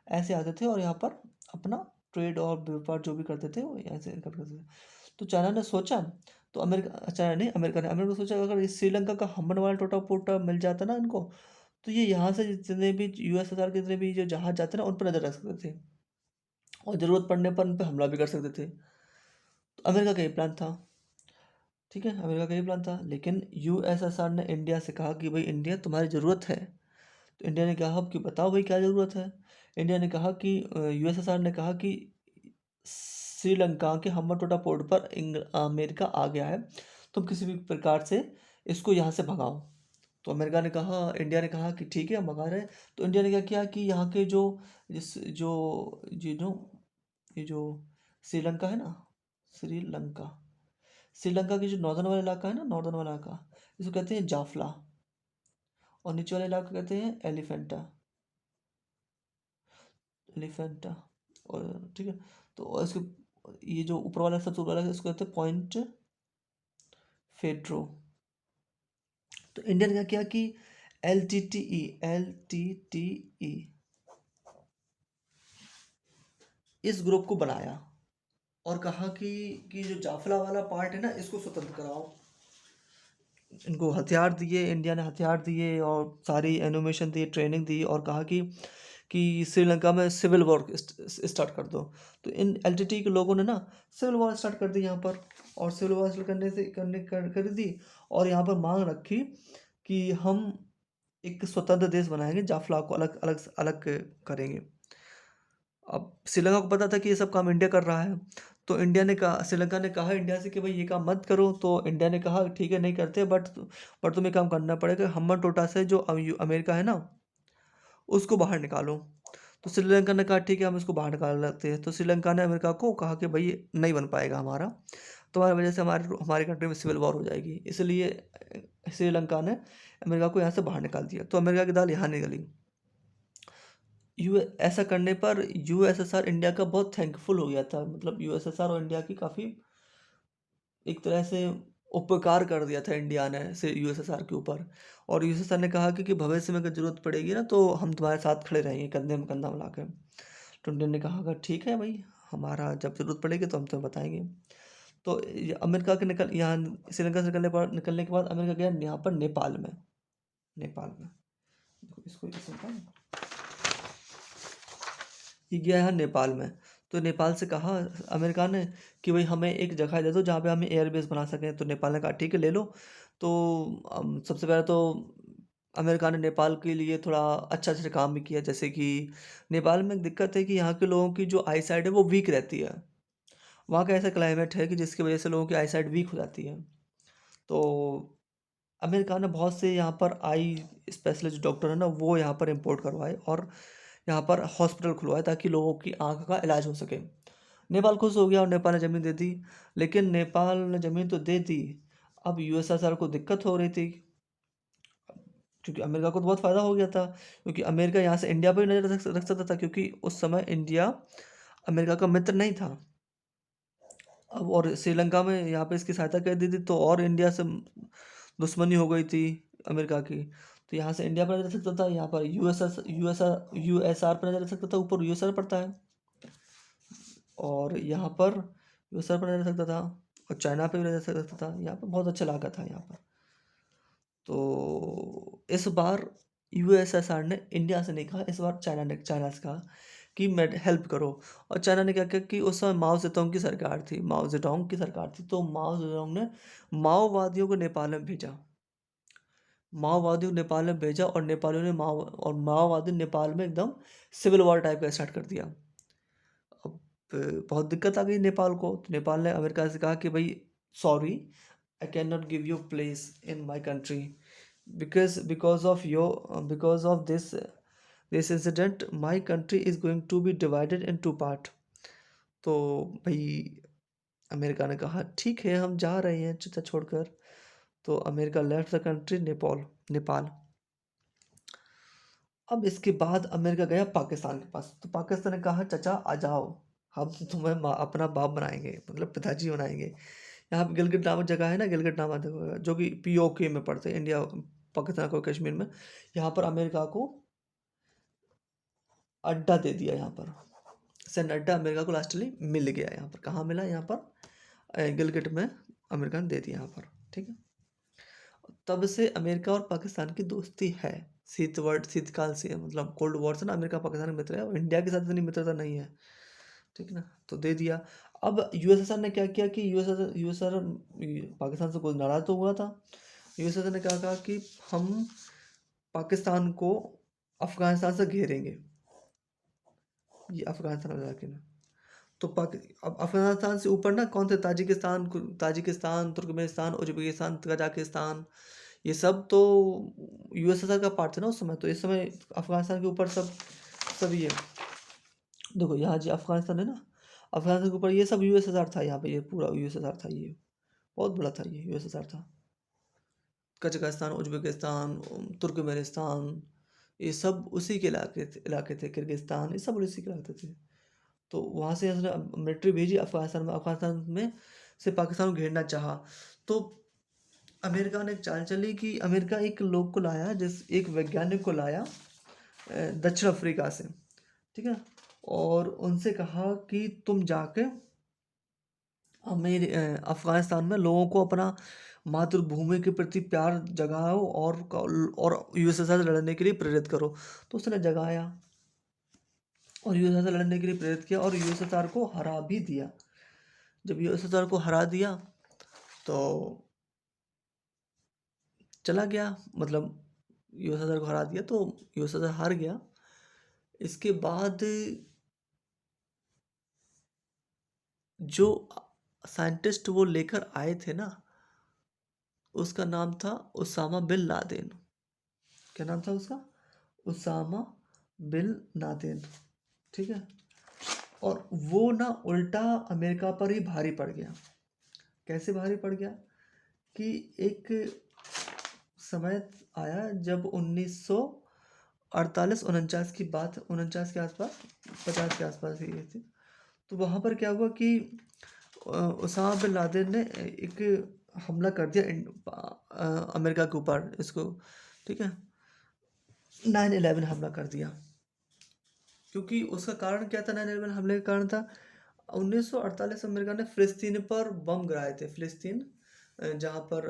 ऐसे आते थे, और यहाँ पर अपना ट्रेड और व्यापार जो भी करते थे वो यहाँ से निकल करते थे। तो चाइना ने सोचा, तो अमेरिका, चाइना नहीं, अमेरिका ने सोचा अगर इस श्रीलंका का हम्बन वाला टोटा पोटा मिल जाता ना इनको, तो ये यहाँ से जितने भी USSR के जितने भी जो जहाज जाते ना, उन पर नजर रख सकते थे, और ज़रूरत पड़ने पर उन पर हमला भी कर सकते थे। तो अमेरिका का ये प्लान था, ठीक है, अमेरिका का ये प्लान था। लेकिन USSR ने इंडिया से कहा कि भाई इंडिया, तुम्हारी ज़रूरत है। तो इंडिया ने कहा कि बताओ भाई क्या ज़रूरत है। इंडिया ने कहा कि USSR ने कहा कि श्रीलंका के हम्बनटोटा पोर्ट पर अमेरिका आ गया है, तुम किसी भी प्रकार से इसको यहाँ से भगाओ। तो अमेरिका ने कहा, इंडिया ने कहा कि ठीक है, हम भगा रहे हैं। तो इंडिया ने क्या किया कि यहाँ के जो जिस जो ये जो श्रीलंका है ना, श्रीलंका श्रीलंका की जो नॉर्दर्न वाला इलाका है ना, नॉर्दर्न वाला इलाका, इसको कहते हैं जाफला। और नीचे वाले इलाका कहते हैं एलिफेंटा, एलिफेंटा। और ठीक है, तो इसके ये जो ऊपर वाला सबसे ऊपर वाला है, इसको कहते हैं पॉइंट फेड्रो। तो इंडिया ने क्या किया कि एल टी टी ई इस ग्रुप को बनाया, और कहा कि जो जाफला वाला पार्ट है ना, इसको स्वतंत्र कराओ। इनको हथियार दिए, इंडिया ने हथियार दिए और सारी एनिमेशन दी, ट्रेनिंग दी, और कहा कि श्रीलंका में सिविल वॉर स्टार्ट कर दो। तो इन LTT के लोगों ने ना सिविल वॉर स्टार्ट कर दी यहाँ पर। और सिविल वॉर करने से कर दी, और यहाँ पर मांग रखी कि हम एक स्वतंत्र देश बनाएंगे, जाफला को अलग अलग अलग करेंगे। अब श्रीलंका को पता था कि ये सब काम इंडिया कर रहा है। तो इंडिया ने कहा, श्रीलंका ने कहा इंडिया से कि भाई ये काम मत करो। तो इंडिया ने कहा ठीक है, नहीं करते, बट तुम्हें काम करना पड़ेगा, हम्बन टोटा से जो अमेरिका है ना, उसको बाहर निकालो। तो श्रीलंका ने कहा ठीक है, हम इसको बाहर निकाल लेते हैं। तो श्रीलंका ने अमेरिका को कहा कि भाई ये नहीं बन पाएगा हमारा, तुम्हारी वजह से हमारी कंट्री में सिविल वॉर हो जाएगी। इसलिए श्रीलंका ने अमेरिका को यहाँ से बाहर निकाल दिया। तो अमेरिका की दाल यहाँ निकली। ऐसा करने पर USSR इंडिया का बहुत थैंकफुल हो गया था। मतलब USSR और इंडिया की काफ़ी एक तरह से उपकार कर दिया था इंडिया ने से USSR के ऊपर। और USSR ने कहा कि भविष्य में अगर ज़रूरत पड़ेगी ना, तो हम तुम्हारे साथ खड़े रहेंगे कंधे में कंधा मिला के। तो इंडिया ने कहा अगर ठीक है भाई, हमारा जब ज़रूरत पड़ेगी तो हम तुम्हें बताएंगे। तो अमेरिका के यहाँ श्रीलंका से निकलने के बाद अमेरिका गया यहाँ पर नेपाल में, नेपाल में इसको ये गया है नेपाल में। तो नेपाल से कहा अमेरिका ने कि भाई हमें एक जगह दे दो जहाँ पे हमें एयरबेस बना सकें। तो नेपाल ने कहा ठीक है, ले लो। तो सबसे पहले तो अमेरिका ने नेपाल के लिए थोड़ा अच्छा अच्छा काम भी किया। जैसे कि नेपाल में एक दिक्कत है कि यहाँ के लोगों की जो आई साइड है वो वीक रहती है। वहाँ का ऐसा क्लाइमेट है कि जिसकी वजह से लोगों की आई साइड वीक हो जाती है। तो अमेरिका ने बहुत से यहाँ पर आई स्पेशलिस्ट डॉक्टर है ना, वो यहाँ पर इम्पोर्ट करवाए, और यहाँ पर हॉस्पिटल खुलवाए ताकि लोगों की आँख का इलाज हो सके। नेपाल खुश हो गया और नेपाल ने ज़मीन दे दी। लेकिन नेपाल ने ज़मीन तो दे दी, अब यूएसएसआर को दिक्कत हो रही थी, क्योंकि अमेरिका को तो बहुत फ़ायदा हो गया था, क्योंकि अमेरिका यहाँ से इंडिया पर भी नज़र रख सकता था, क्योंकि उस समय इंडिया अमेरिका का मित्र नहीं था। अब और श्रीलंका में यहाँ पे इसकी सहायता कर दी थी, तो और इंडिया से दुश्मनी हो गई थी अमेरिका की। तो यहाँ से इंडिया पर नज़र रख सकता था, यहाँ पर यूएसआर पर नज़र रख सकता था, ऊपर यूएसआर पड़ता है, और यहाँ पर यूएसआर पर नज़र रख सकता था, और चाइना पे भी नज़र रख सकता था। यहाँ पर बहुत अच्छा इलाका था यहाँ पर। तो इस बार यूएसएसआर ने इंडिया से नहीं कहा, इस बार चाइना से कहा कि मैं हेल्प करो। और चाइना ने क्या किया कि उस समय माओ जेडोंग की सरकार थी, तो माओ जेडोंग ने माओवादियों को नेपाल में भेजा, और नेपालियों ने माओवादी नेपाल में एकदम सिविल वॉर टाइप का स्टार्ट कर दिया। अब बहुत दिक्कत आ गई नेपाल को, तो नेपाल ने अमेरिका से कहा कि भाई sorry, I can not give you place in my country, because of this incident my country is going to be divided in 2 part. तो भाई अमेरिका ने कहा ठीक है, हम जा रहे हैं चिता छोड़कर। तो America left the country, Nepal. अब इसके बाद अमेरिका गया पाकिस्तान के पास, तो पाकिस्तान ने कहा चाचा आ जाओ, हम तुम्हें अपना बाप बनाएंगे, मतलब पिताजी बनाएंगे। यहाँ पे गिलगित नामक जगह है ना, गिलगित नामक जगह, जो कि पीओके में पड़ते हैं, इंडिया पाकिस्तान को कश्मीर में। यहाँ पर अमेरिका को अड्डा दे दिया, यहाँ पर सैन्य अड्डा अमेरिका को लास्टली मिल गया। यहाँ पर कहाँ मिला, यहाँ पर गिलगिट में अमेरिका ने दे दिया यहाँ पर, ठीक है। तब से अमेरिका और पाकिस्तान की दोस्ती है, शीतकाल से, मतलब कोल्ड वॉर से ना अमेरिका पाकिस्तान के मित्र है, और इंडिया के साथ इतनी मित्रता नहीं है, ठीक है ना। तो दे दिया। अब यूएसएसआर ने क्या किया कि यूएसएसआर पाकिस्तान से कुछ नाराज तो हुआ था। यूएसएसआर ने क्या कहा कि हम पाकिस्तान को अफगानिस्तान से घेरेंगे, ये अफगानिस्तान इलाके में। तो अब अफगानिस्तान से ऊपर ना कौन थे, ताजिकिस्तान, तुर्कमेनिस्तान, उज्बेकिस्तान, कजाकिस्तान, ये सब तो यूएसएसआर का पार्ट थे ना उस समय। तो इस समय अफगानिस्तान के ऊपर सब ये देखो, यहाँ जी अफगानिस्तान है ना, अफगानिस्तान के ऊपर ये सब यूएसएसआर था, यहाँ पे ये पूरा यूएसएसआर था, ये बहुत बड़ा था, ये यूएसएसआर था। कजाकिस्तान, उज्बेकिस्तान, तुर्कमेनिस्तान, ये सब उसी के इलाके थे, किर्गिस्तान, ये सब उसी के इलाके थे। तो वहाँ से उसने मिलिट्री भेजी अफगानिस्तान में से पाकिस्तान को घेरना चाहा। तो अमेरिका ने चाल चली कि अमेरिका एक लोग को लाया, एक वैज्ञानिक को लाया दक्षिण अफ्रीका से, ठीक है, और उनसे कहा कि तुम जाके अफगानिस्तान में लोगों को अपना मातृभूमि के प्रति प्यार जगाओ, और यूएसएसआर से लड़ने के लिए प्रेरित करो। तो उसने जगाया और यूएसएसआर लड़ने के लिए प्रेरित किया, और यूएसएसआर को हरा भी दिया। जब यूएसएसआर को हरा दिया तो चला गया, मतलब यूएसएसआर को हरा दिया तो यूएसएसआर हार गया। इसके बाद जो साइंटिस्ट वो लेकर आए थे ना, उसका नाम था उसामा बिन लादेन। क्या नाम था उसका? उसामा बिन लादेन, ठीक है। और वो ना उल्टा अमेरिका पर ही भारी पड़ गया। कैसे भारी पड़ गया कि एक समय आया जब 1948 49 की बात, 49 के आसपास, 50 के आसपास ही थी। तो वहाँ पर क्या हुआ कि उसामा बिन लादेन ने एक हमला कर दिया अमेरिका के ऊपर, इसको, ठीक है, 9/11 हमला कर दिया। क्योंकि उसका कारण क्या था, 9/11 हमले का कारण था 1948 अमेरिका ने फिलिस्तीन पर बम गिराए थे। फिलिस्तीन जहाँ पर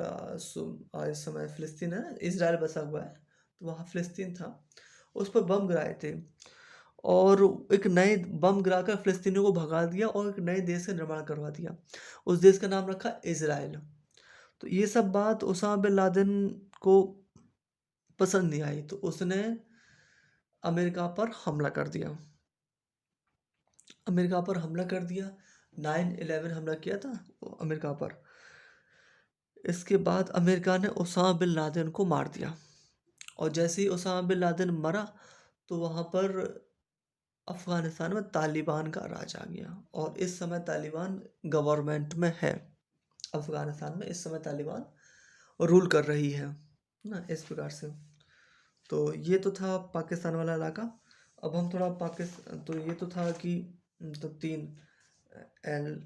इस समय फिलिस्तीन है, इजराइल बसा हुआ है, तो वहाँ फिलिस्तीन था, उस पर बम गिराए थे, और एक नए बम गिराकर फिलिस्तीनियों को भगा दिया और एक नए देश का निर्माण करवा दिया। उस देश का नाम रखा इजराइल। तो ये सब बात उसामा बिन लादेन को पसंद नहीं आई, तो उसने अमेरिका पर हमला कर दिया। अमेरिका पर हमला कर दिया, 9/11 हमला किया था अमेरिका पर। इसके बाद अमेरिका ने उसामा बिन लादेन को मार दिया, और जैसे ही उसामा बिन लादेन मरा तो वहाँ पर अफगानिस्तान में तालिबान का राज आ गया, और इस समय तालिबान गवर्नमेंट में है। अफगानिस्तान में इस समय तालिबान रूल कर रही है ना, इस प्रकार से। तो ये तो था पाकिस्तान वाला इलाका। अब हम थोड़ा पाकिस्तान, तो ये तो था कि तो तीन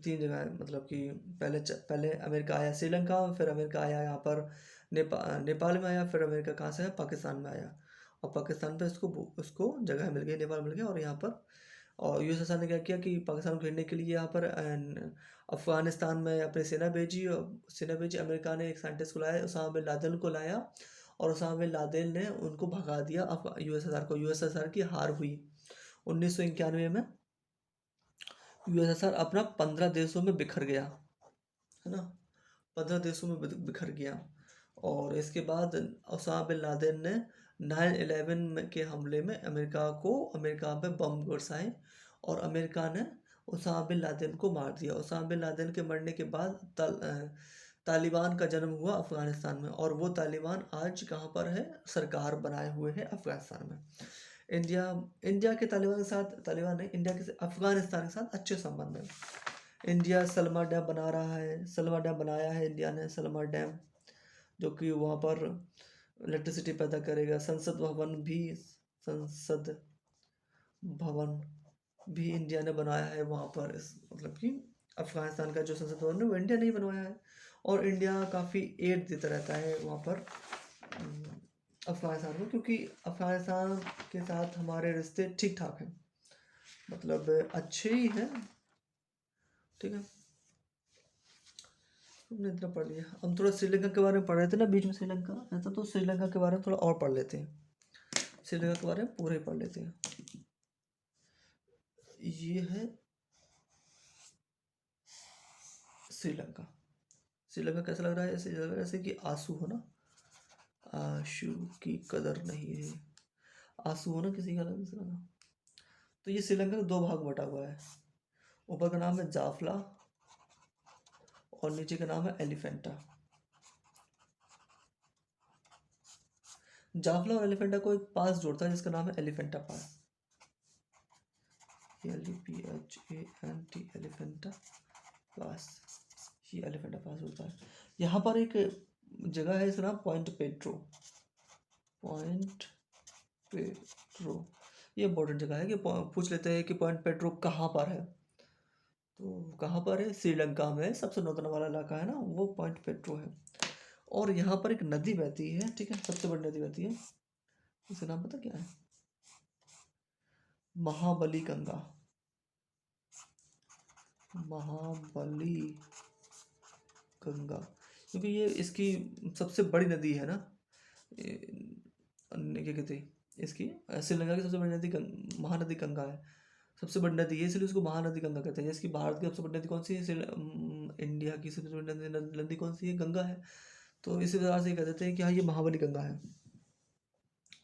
जगह है, मतलब कि पहले अमेरिका आया श्रीलंका, फिर अमेरिका आया यहाँ पर नेपाल में आया, फिर अमेरिका कहाँ से आया, पाकिस्तान में आया। और पाकिस्तान पे उसको जगह मिल गई, नेपाल मिल गया, और यहाँ पर और यूएसएसआर ने क्या किया कि पाकिस्तान को घेरने के लिए यहाँ पर अफगानिस्तान में अपनी सेना भेजी, और सेना भेजी। अमेरिका ने एक साइंटिस्ट को लाया, उसामा बिन लादेन को लाया, और उसामा बिन लादेन ने उनको भगा दिया यूएसएसआर को। यूएसएसआर की हार हुई 1991 में। यूएसएसआर अपना 15 देशों में बिखर गया, है ना, 15 देशों में बिखर गया। और इसके बाद उसामा बिन लादेन ने 9/11 के हमले में अमेरिका पे बम बरसाए, और अमेरिका ने उसामा बिन लादेन को मार दिया। उसामा बिन लादेन के मरने के बाद तालिबान का जन्म हुआ अफगानिस्तान में, और वो तालिबान आज कहाँ पर है, सरकार बनाए हुए है अफगानिस्तान में। इंडिया इंडिया के तालिबान ने इंडिया के अफगानिस्तान के साथ अच्छे संबंध है। इंडिया सलमा डैम बना रहा है, सलमा डैम बनाया है इंडिया ने, सलमा डैम, जो कि वहाँ पर इलेक्ट्रिसिटी पैदा करेगा। संसद भवन भी इंडिया ने बनाया है वहाँ पर। मतलब कि अफगानिस्तान का जो संसद भवन है वो इंडिया ने ही बनवाया है, और इंडिया काफ़ी एड देता रहता है वहाँ पर अफगानिस्तान को, क्योंकि अफगानिस्तान के साथ हमारे रिश्ते ठीक ठाक हैं, मतलब अच्छे ही हैं। ठीक है, हमने इतना पढ़ लिया। हम थोड़ा श्रीलंका के बारे में पढ़ रहे थे ना बीच में, श्रीलंका ऐसा, तो श्रीलंका के बारे में थोड़ा और पढ़ लेते हैं। श्रीलंका के बारे में पूरे पढ़ लेते हैं। ये है श्रीलंका। श्रीलंका कैसा लग रहा है, ऐसे लग रहा है जैसे कि आंसू हो ना, आंसू की कदर नहीं है, आंसू हो ना किसी का लग रहा। तो ये श्रीलंका का दो भाग बटा हुआ है, ऊपर का नाम है जाफला और नीचे का नाम है एलिफेंटा। जाफला और एलिफेंटा को एक पास जोड़ता है जिसका नाम है एलिफेंटा पास, LEPHANT, एलिफेंटा पास, ये एलिफेंटा पास होता है। यहाँ पर एक जगह है, इसका नाम पॉइंट पेट्रो। पॉइंट पेट्रो ये इंपॉर्टेंट जगह है कि पूछ लेते हैं कि पॉइंट पेट्रो कहाँ पर है। तो कहाँ पर है, श्रीलंका में सबसे नॉर्दर्न वाला इलाका है ना, वो पॉइंट पेट्रो है। और यहाँ पर एक नदी बहती है, ठीक है, सबसे बड़ी नदी बहती है, इसका नाम पता क्या है, महाबली गंगा। महाबली गंगा, क्योंकि ये इसकी सबसे बड़ी नदी है ना, क्या कहते हैं इसकी, श्रीलंका की सबसे बड़ी नदी महानदी गंगा है, सबसे बड़ी नदी है, इसलिए उसको महानदी गंगा कहते हैं। इसकी भारत की सबसे बड़ी नदी कौन सी है, इंडिया की सबसे बड़ी नदी कौन सी है, गंगा है। तो इसी तरह से कह देते हैं कि हाँ ये महाबली गंगा है।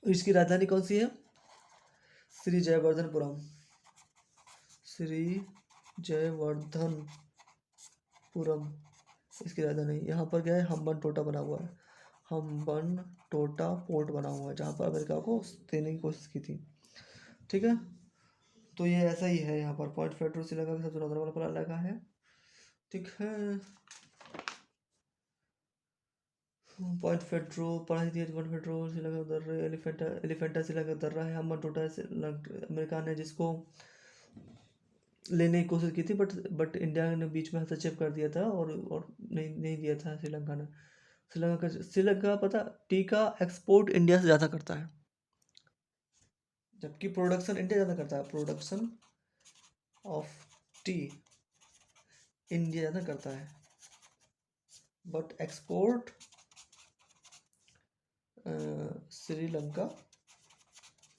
इसकी राजधानी कौन सी है, श्री जयवर्धनपुरम। श्री जयवर्धनपुरम इसकी राजधानी। यहाँ पर क्या है, हम्बन टोटा बना हुआ है, हम्बन टोटा पोर्ट बना हुआ है, जहाँ पर अमेरिका को देने की कोशिश की थी। ठीक है, तो ये ऐसा ही है। यहाँ पर पॉइंट पेट्रो श्रीलंका का सबसे नॉर्दर्न वाला इलाका है। ठीक है, पॉइंट पेट्रो पढ़ाई थी, पॉइंट पेट्रो श्रीलंका उतर रहे, एलिफेंटा श्रीलंका उतर रहा है, हम्बन टोटा अमेरिका ने जिसको लेने की कोशिश की थी, बट इंडिया ने बीच में हस्तक्षेप कर दिया था, और नहीं दिया था श्रीलंका ने। श्रीलंका पता टी का एक्सपोर्ट इंडिया से ज़्यादा करता है, जबकि प्रोडक्शन इंडिया ज़्यादा करता है। प्रोडक्शन ऑफ टी इंडिया ज़्यादा करता है, बट एक्सपोर्ट श्रीलंका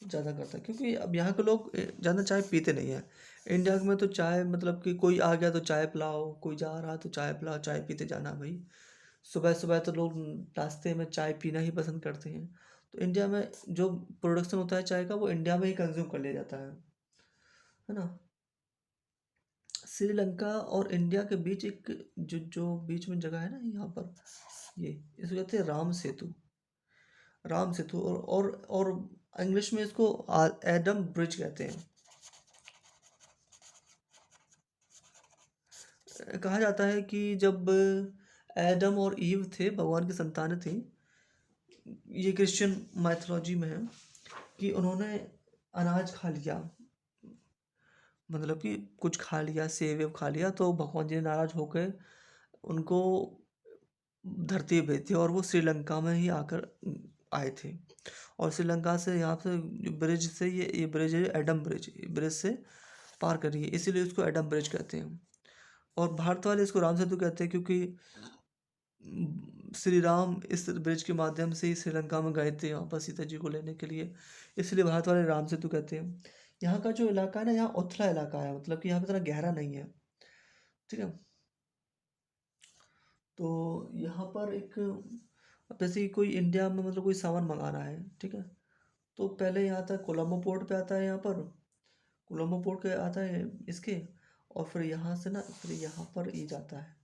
ज़्यादा करता है, क्योंकि अब यहाँ के लोग ज़्यादा चाय पीते नहीं हैं। इंडिया में तो चाय, मतलब कि कोई आ गया तो चाय पिलाओ, कोई जा रहा तो चाय पिलाओ, चाय पीते जाना भाई। सुबह सुबह तो लोग नाश्ते में चाय पीना ही पसंद करते हैं। तो इंडिया में जो प्रोडक्शन होता है चाय का, वो इंडिया में ही कंज्यूम कर लिया जाता है ना। श्रीलंका और इंडिया के बीच एक जो बीच में जगह है ना, यहाँ पर ये इसको कहते हैं राम सेतु। राम सेतु, और इंग्लिश में इसको एडम ब्रिज कहते हैं। कहा जाता है कि जब एडम और ईव थे, भगवान की संतानें थी। ये क्रिश्चियन माइथोलॉजी में है कि उन्होंने अनाज खा लिया, मतलब कि कुछ खा लिया, सेब वेब खा लिया, तो भगवान जी ने नाराज होकर उनको धरती पे भेज दिया और वो श्रीलंका में ही आकर आए थे। और श्रीलंका से यहाँ से ब्रिज से ये ब्रिज है एडम ब्रिज, ब्रिज से पार करिए, इसीलिए उसको एडम ब्रिज कहते हैं। और भारत वाले इसको राम सेतु कहते हैं, क्योंकि श्री राम इस ब्रिज के माध्यम से ही श्रीलंका में गए थे वापस सीता जी को लेने के लिए, इसलिए भारत वाले राम सेतु कहते हैं। यहाँ का जो इलाका है ना, यहाँ उथला इलाका है, मतलब कि यहाँ पे इतना गहरा नहीं है, ठीक है। तो यहाँ पर एक, अब जैसे कि कोई इंडिया में मतलब कोई सामान मंगाना है, ठीक है, तो पहले यहाँ आता है कोलंबो पोर्ट पे आता है, यहाँ पर कोलंबो पोर्ट पे आता है इसके, और फिर यहाँ से ना फिर यहाँ पर ही जाता है,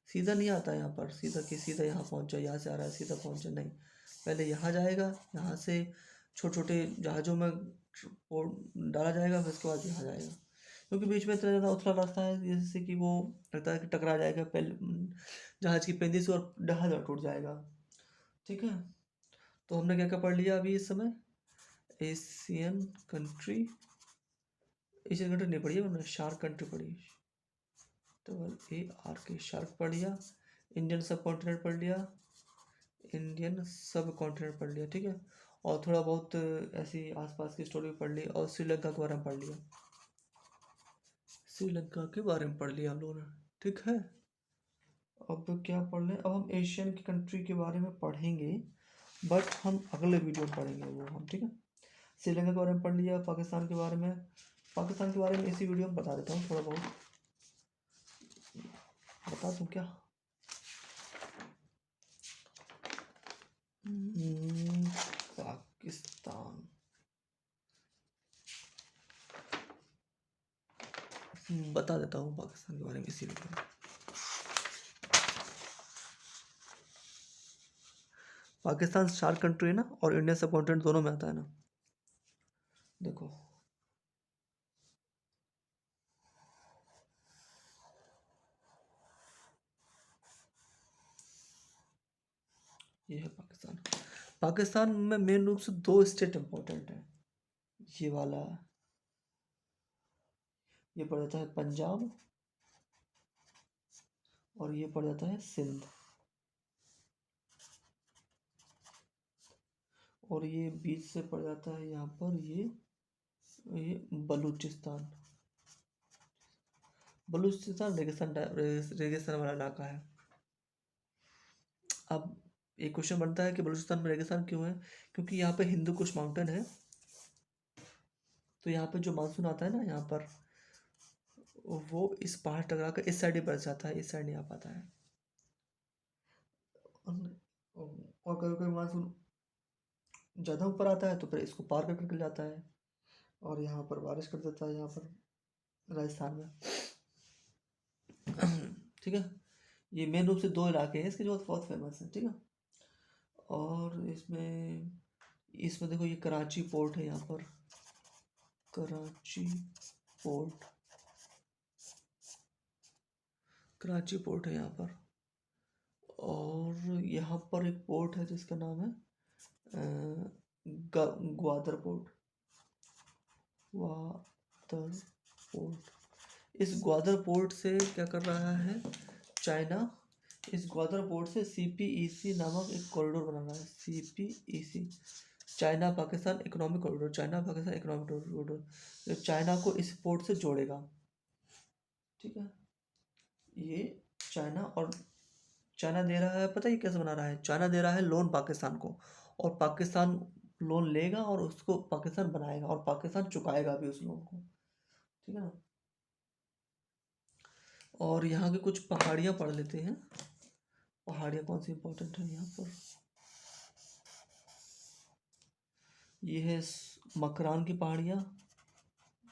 सीधा नहीं आता है यहाँ पर सीधा कि सीधा यहाँ पहुँच जाए, यहाँ से आ रहा है सीधा पहुँच जाए, नहीं, पहले यहाँ जाएगा, यहाँ से छोटे छोटे जहाज़ों में डाला जाएगा, फिर उसके बाद यहाँ जाएगा, क्योंकि बीच में इतना ज़्यादा उथला रास्ता है जैसे कि वो लगता है कि टकरा जाएगा पहले जहाज़ की पेंदी से और जहाज़ टूट जाएगा, ठीक है। तो हमने क्या क्या पढ़ लिया अभी इस समय, एशियन कंट्री, एशियन कंट्री नहीं पढ़ी है, हमने शार्क कंट्री पढ़ी, ARK शार्क पढ़ लिया, इंडियन सब कॉन्टिनेंट पढ़ लिया, इंडियन सब कॉन्टिनेंट पढ़ लिया, ठीक है। और थोड़ा बहुत ऐसी आसपास की स्टोरी पढ़ ली, और श्रीलंका के बारे में पढ़ लिया, श्रीलंका के बारे में पढ़ लिया हम लोगों ने, ठीक है। अब क्या पढ़ लें, अब हम एशियन की कंट्री के बारे में पढ़ेंगे, बट हम अगले वीडियो में पढ़ेंगे वो हम, ठीक है। श्रीलंका के बारे में पढ़ लिया, पाकिस्तान के बारे में, पाकिस्तान के बारे में इसी वीडियो में बता देता हूँ, थोड़ा बहुत बता दूँ क्या। पाकिस्तान, बता देता हूँ पाकिस्तान के बारे में इसी वीडियो में। पाकिस्तान शार्क कंट्री है ना, और इंडिया सब कॉन्टिनेंट दोनों में आता है ना, देखो ये है पाकिस्तान। पाकिस्तान में मेन रूप से दो स्टेट इम्पोर्टेंट है, ये वाला, ये पड़ जाता है पंजाब, और ये पड़ जाता है सिंध, और ये बीच से पड़ जाता है यहाँ पर ये बलूचिस्तान, बलूचिस्तान रेगिस्तान वाला इलाका है। अब एक क्वेश्चन बनता है कि बलूचिस्तान में रेगिस्तान क्यों है, क्योंकि यहाँ पे हिंदू कुश माउंटेन है, तो यहाँ पे जो मानसून आता है ना यहाँ पर, वो इस पहाड़ टकरा कर इस साइड ही बरस जाता है, इस साइड नहीं आ पाता है। और कभी कभी मानसून ज़्यादा ऊपर आता है तो फिर इसको पार कर करके जाता है, और यहाँ पर बारिश कर देता है, यहाँ पर राजस्थान में, ठीक है। ये मेन रूप से दो इलाके हैं इसके जो बहुत फेमस हैं, ठीक है। और इसमें देखो ये कराची पोर्ट है, यहाँ पर कराची पोर्ट, कराची पोर्ट है यहाँ पर, और यहाँ पर एक पोर्ट है जिसका नाम है ग्वादर पोर्ट, ग्वादर पोर्ट। इस ग्वादर पोर्ट से क्या कर रहा है चाइना, इस ग्वादर पोर्ट से CPEC नामक एक कॉरिडोर बना रहा है, CPEC, China Pakistan economic corridor, China Pakistan economic corridor, जो चाइना को इस पोर्ट से जोड़ेगा, ठीक है। ये चाइना, और चाइना दे रहा है, पता है ये कैसे बना रहा है, चाइना दे रहा है लोन पाकिस्तान को, और पाकिस्तान लोन लेगा और उसको पाकिस्तान बनाएगा, और पाकिस्तान चुकाएगा भी उस लोन को, ठीक है ना। और यहाँ की कुछ पहाड़ियाँ पढ़ लेते हैं, पहाड़ियाँ कौन सी इंपॉर्टेंट है यहाँ पर, ये है मकरान की पहाड़ियाँ,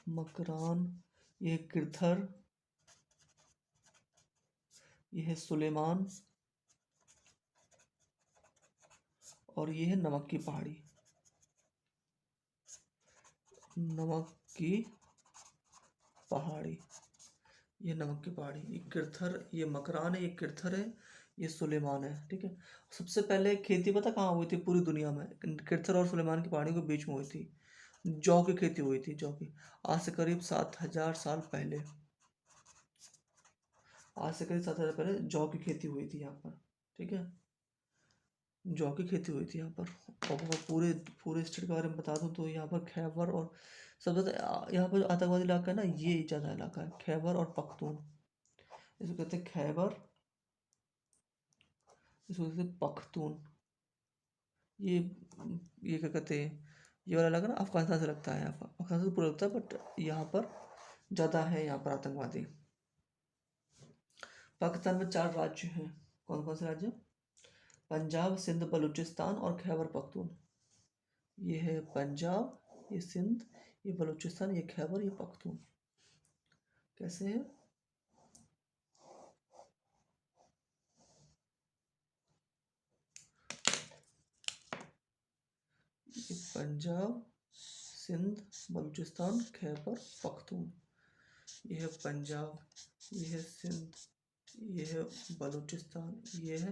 मकरान, ये है किरथर, ये है सुलेमान, और ये है नमक की पहाड़ी, नमक की पहाड़ी, ये नमक की पहाड़ी, ये किरथर, ये मकरान है, ये किरथर है, ये सुलेमान है, ठीक है। सबसे पहले खेती पता कहाँ हुई थी पूरी दुनिया में? किरथर और सुलेमान की पहाड़ियों के बीच में हुई थी। जौ की खेती हुई थी, जौ की। आज से करीब 7,000 साल पहले, आज से करीब 7,000 पहले जौ की खेती हुई थी यहाँ पर, ठीक है। जौ की खेती हुई थी यहाँ पर। और वो पूरे पूरे स्टेट के बारे में बता दूँ तो यहाँ पर खैबर और सबसे ज़्यादा यहाँ पर जो आतंकवादी इलाका है ना, ये ज़्यादा इलाका है, खैबर और पख्तून। इसको कहते हैं खैबर, इसको कहते हैं पख्तून। ये ये क्या कहते हैं, ये वाला इलाका ना अफगानिस्तान से लगता है, यहाँ पर अफगानिस्तान से पूरा लगता है, बट यहाँ पर ज़्यादा है यहाँ पर आतंकवादी। पाकिस्तान में 4 राज्य हैं। कौन कौन से राज्य? पंजाब, सिंध, बलूचिस्तान और खैबर पख्तून। ये है पंजाब, ये सिंध, ये बलूचिस्तान, ये खैबर, ये पख्तून। कैसे है? ये पंजाब, सिंध, बलूचिस्तान, खैबर पख्तून। ये है पंजाब, ये है सिंध, ये है बलूचिस्तान, ये है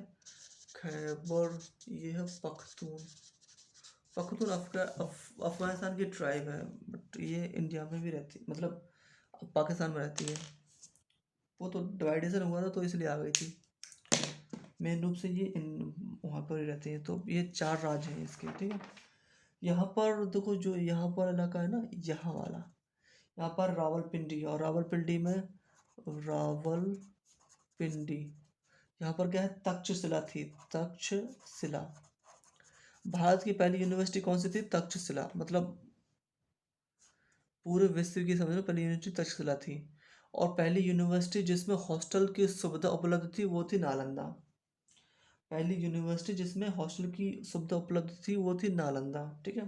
खैबर, ये है पख्तून। पख्तून अफगानिस्तान की ट्राइब है, बट ये इंडिया में भी रहती, मतलब पाकिस्तान में रहती है। वो तो डिवाइडेशन हुआ था तो इसलिए आ गई थी। मेन रूप से ये वहाँ पर ही रहते हैं। तो ये 4 राज्य हैं इसके, ठीक है। यहाँ पर देखो, जो यहाँ पर इलाका है ना, यहाँ वाला, यहाँ पर रावलपिंडी, और रावलपिंडी में रावलपिंडी, यहाँ पर क्या है, तक्षशिला थी, तक्षशिला। भारत की पहली यूनिवर्सिटी कौन सी थी? तक्षशिला। मतलब पूरे विश्व की समझ लो पहली यूनिवर्सिटी तक्षशिला थी। और पहली यूनिवर्सिटी जिसमें हॉस्टल की सुविधा उपलब्ध थी वो थी नालंदा। पहली यूनिवर्सिटी जिसमें हॉस्टल की सुविधा उपलब्ध थी वो थी नालंदा, ठीक है।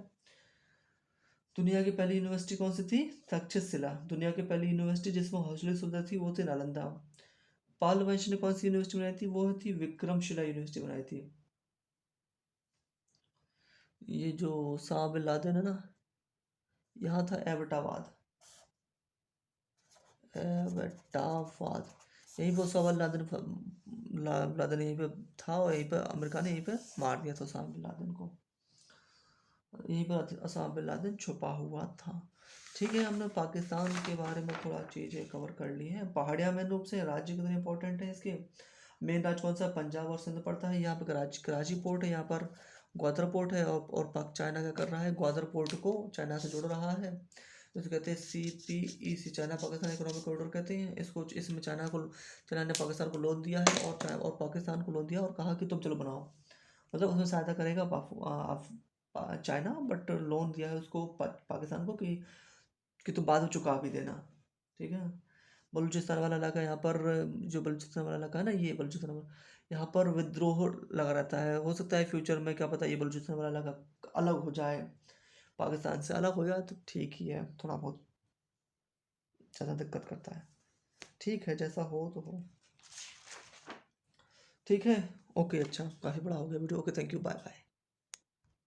दुनिया की पहली यूनिवर्सिटी कौन सी थी? तक्षशिला। दुनिया की पहली यूनिवर्सिटी जिसमें हॉस्टल की सुविधा थी वो थी नालंदा। पाल वंश ने कौन सी यूनिवर्सिटी बनाई थी? वो थी विक्रमशिला यूनिवर्सिटी बनाई थी। ये जो उसामा बिन लादेन है ना, यहाँ था एबटाबाद, एबटाबाद। यहीं पर उसामा बिन लादेन यहीं पे था, और यहीं पर अमेरिका ने यहीं पे मार दिया था उसामा बिन लादेन को। यहीं पर उसामा बिन लादेन छुपा हुआ था। ठीक है, हमने पाकिस्तान के बारे में थोड़ा चीज़ें कवर कर ली हैं। पहाड़ियाँ मेन रूप से राज्य कितने इंपॉर्टेंट है इसके। मेन राज्य कौन सा? पंजाब और सिंध पड़ता है। यहाँ पर कराची पोर्ट है, यहाँ पर ग्वादर पोर्ट है, और पाक चाइना क्या कर रहा है? ग्वादर पोर्ट को चाइना से जोड़ रहा है। इसे कहते हैं CPEC, China Pakistan economic corridor कहते हैं इसको। इसमें चाइना ने पाकिस्तान को लोन दिया है, और पाकिस्तान को लोन दिया और कहा कि तुम चलो बनाओ, मतलब उसमें सहायता करेगा चाइना, बट लोन दिया है उसको पाकिस्तान को कि तुम बाद में चुका भी देना, ठीक है। बलूचिस्तान वाला इलाका, यहाँ पर जो बलूचिस्तान वाला इलाका है ना, ये बलूचिस्तान वाला, यहाँ पर विद्रोह लगा रहता है। हो सकता है फ्यूचर में, क्या पता, ये बलूचिस्तान वाला इलाका अलग हो जाए, पाकिस्तान से अलग हो जाए तो ठीक ही है, थोड़ा बहुत ज़्यादा दिक्कत करता है। ठीक है, जैसा हो तो हो। ठीक है, ओके, अच्छा, काफ़ी बड़ा हो गया video. Okay, thank you, bye bye.